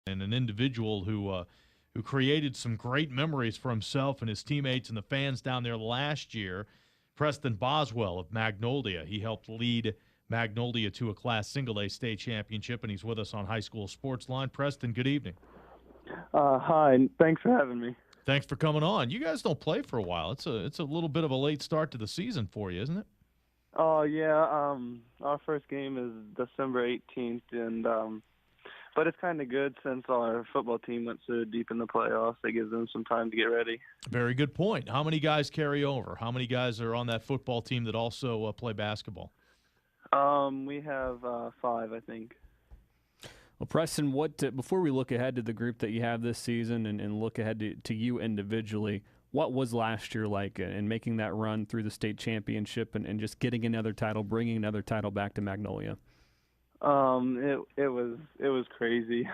and an individual who created some great memories for himself and his teammates and the fans down there last year. Preston Boswell of Magnolia. He helped lead Magnolia to a Class Single-A state championship, and he's with us on High School Sportsline. Preston, good evening. Hi, thanks for having me. Thanks for coming on. You guys don't play for a while. It's a little bit of a late start to the season for you, isn't it? Oh yeah, our first game is December 18th, and but it's kind of good since our football team went so deep in the playoffs. It gives them some time to get ready. Very good point. How many guys carry over? How many guys are on that football team that also play basketball? We have 5, I think. Well, Preston, before we look ahead to the group that you have this season and look ahead to you individually, what was last year like in making that run through the state championship and just getting another title, bringing another title back to Magnolia? It was crazy.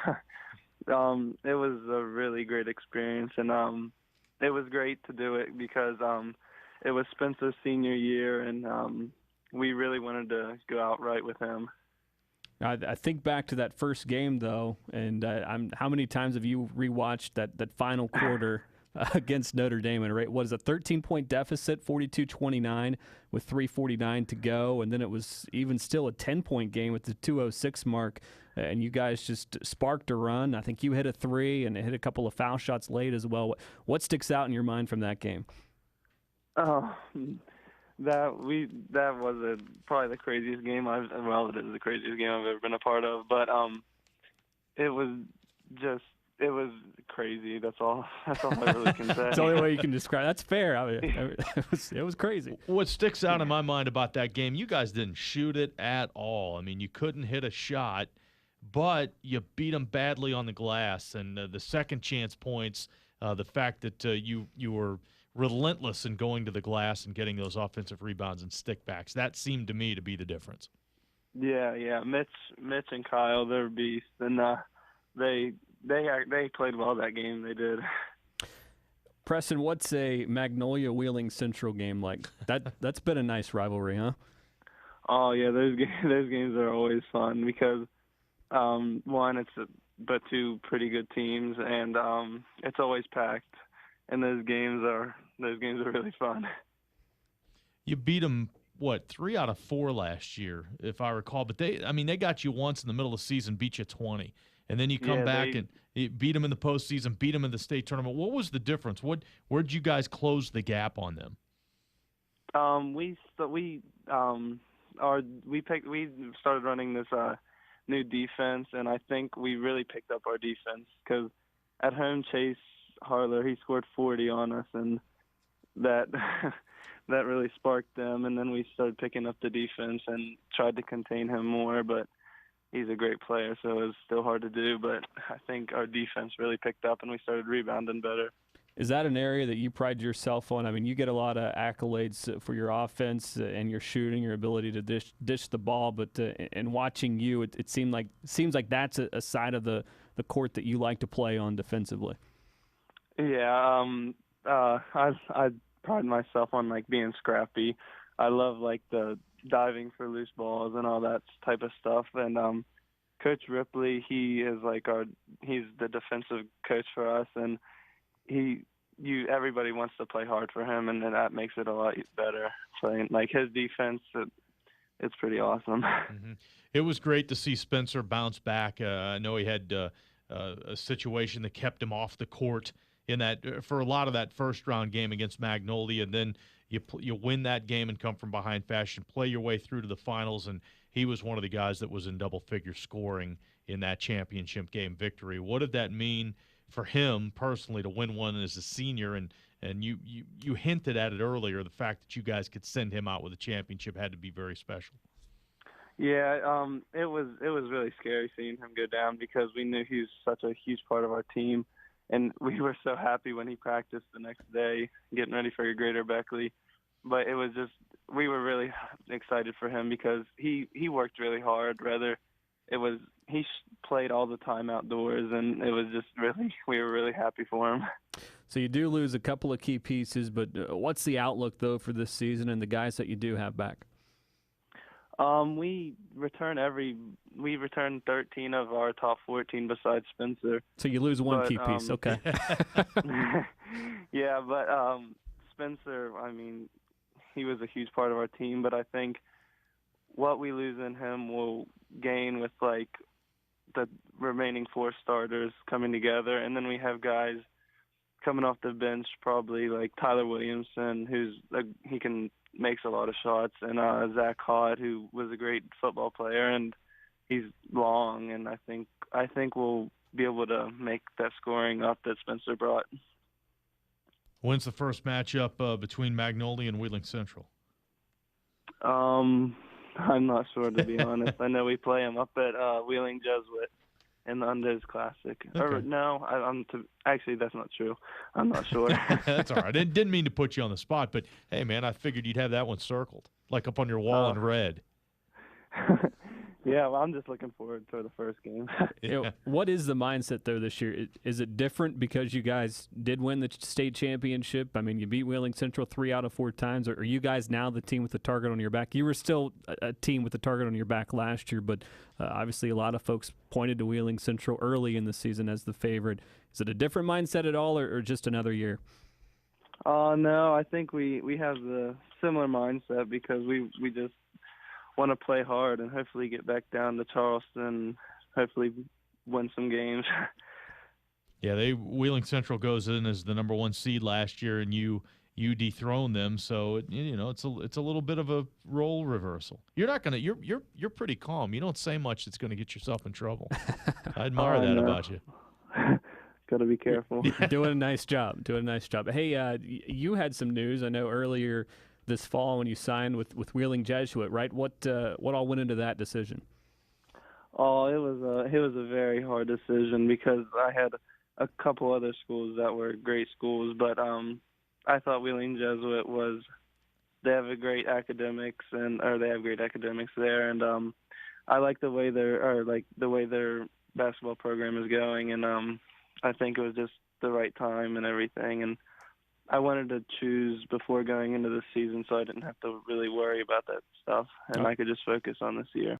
It was a really great experience, and it was great to do it because it was Spencer's senior year, and we really wanted to go out right with him. I think back to that first game, though, and how many times have you rewatched that final quarter against Notre Dame? And what is a 13-point deficit, 42-29, with 3:49 to go, and then it was even still a 10-point game with the 2:06 mark, and you guys just sparked a run. I think you hit a 3 and hit a couple of foul shots late as well. What sticks out in your mind from that game? That was probably the craziest game it is the craziest game I've ever been a part of. But it was crazy. That's all I really can say. That's the only way you can describe. That's fair. I mean, it was crazy. What sticks out in my mind about that game, you guys didn't shoot it at all. I mean, you couldn't hit a shot, but you beat them badly on the glass. And the second chance points, the fact that you were relentless in going to the glass and getting those offensive rebounds and stickbacks. That seemed to me to be the difference. Yeah. Mitch and Kyle, they're beasts, and they played well that game. They did. Preston, what's a Magnolia Wheeling Central game like? That's been a nice rivalry, huh? Oh yeah, those games are always fun because one, but two pretty good teams, and it's always packed. And those games are really fun. You beat them, 3 out of 4 last year, if I recall. But they got you once in the middle of the season, beat you 20, and then you come back and you beat them in the postseason, beat them in the state tournament. What was the difference? Where'd you guys close the gap on them? We started running this new defense, and I think we really picked up our defense because at home Chase Harler, he scored 40 on us, and that really sparked them. And then we started picking up the defense and tried to contain him more, but he's a great player, so it was still hard to do. But I think our defense really picked up, and we started rebounding better. Is that an area that you pride yourself on? I mean, you get a lot of accolades for your offense and your shooting, your ability to dish the ball, but in watching you, it seems like that's a side of the court that you like to play on defensively. Yeah, I pride myself on being scrappy. I love the diving for loose balls and all that type of stuff. And Coach Ripley, he is he's the defensive coach for us, and everybody wants to play hard for him, and that makes it a lot better. Playing his defense, it's pretty awesome. Mm-hmm. It was great to see Spencer bounce back. I know he had a situation that kept him off the court in that for a lot of that first round game against Magnolia, and then you win that game and come from behind fashion, play your way through to the finals, and he was one of the guys that was in double-figure scoring in that championship game victory. What did that mean for him personally to win one as a senior? And you hinted at it earlier, the fact that you guys could send him out with a championship had to be very special. Yeah, it was really scary seeing him go down because we knew he was such a huge part of our team. And we were so happy when he practiced the next day, getting ready for Greater Beckley. But it was just, we were really excited for him because he worked really hard. He played all the time outdoors, and it was just we were really happy for him. So you do lose a couple of key pieces, but what's the outlook, though, for this season and the guys that you do have back? We return 13 of our top 14 besides Spencer. So you lose one But, key piece. Okay. Yeah, but Spencer, I mean, he was a huge part of our team, but I think what we lose in him will gain with like the remaining 4 starters coming together, and then we have guys coming off the bench, probably like Tyler Williamson, he can makes a lot of shots, and Zach Hott, who was a great football player, and he's long, and I think we'll be able to make that scoring up that Spencer brought. When's the first matchup between Magnolia and Wheeling Central? I'm not sure, to be honest. I know we play them up at Wheeling Jesuit in the Undes Classic. Okay. Or no, actually that's not true. I'm not sure. That's all right. I didn't mean to put you on the spot, but hey, man, I figured you'd have that one circled, like up on your wall in red. Yeah, well, I'm just looking forward to the first game. Yeah. What is the mindset there this year? Is it different because you guys did win the state championship? I mean, you beat Wheeling Central 3 out of 4 times. Or are you guys now the team with the target on your back? You were still a team with the target on your back last year, but obviously a lot of folks pointed to Wheeling Central early in the season as the favorite. Is it a different mindset at all, or just another year? No, I think we have the similar mindset because we just want to play hard and hopefully get back down to Charleston, hopefully win some games. Yeah, Wheeling Central goes in as the number 1 seed last year, and you dethrone them. So it's a little bit of a role reversal. You're pretty calm. You don't say much that's going to get yourself in trouble. I admire that about you. Got to be careful. You're doing a nice job. Hey, you had some news. I know earlier this fall when you signed with Wheeling Jesuit, right? What all went into that decision? Oh, it was a very hard decision because I had a couple other schools that were great schools, but I thought Wheeling Jesuit they have great academics there, and I like the way their basketball program is going, and I think it was just the right time and everything, and I wanted to choose before going into the season so I didn't have to really worry about that stuff, and I could just focus on this year.